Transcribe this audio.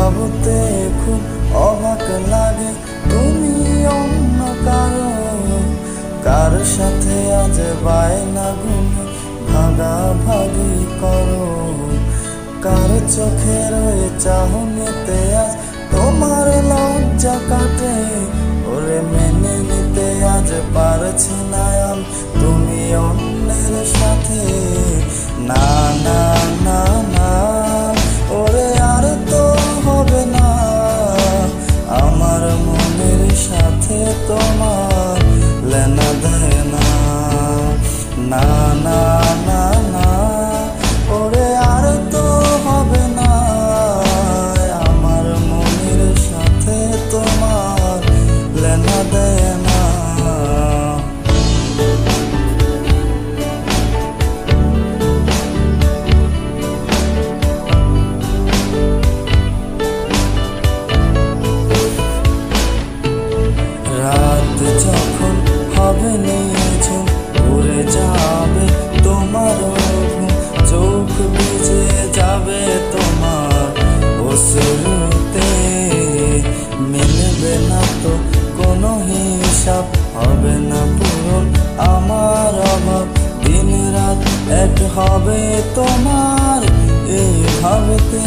ভাবতে খুব অবাক লাগে তুমি অন্য কার সাথে আজ বায়না ঘুমে ভাগাভাগি করো। কার চোখের ওই চাহনিতে আজ তোমার লজ্জা কাটে। ওরে মেনে নিতে আজ পারছি না আমি তুমি অন্যের সাথে। না না না না ওরে আর তো হবে না আমার মনের সাথে তোমার লেনা দেয় না। না না না না ওরে আর তো হবে না আমার মনের সাথে তোমার লেনা দেয় না। রাত যখন হবে নিঝুম উড়ে যাবে তোমার ঘুম, চোখ ভিজে যাবে তোমার অশ্রুতে। মিলবে না তো কোনো হিসাব, হবে না পূরণ আমার অভাব। দিন রাত এক হবে তোমার এই ভাবতে।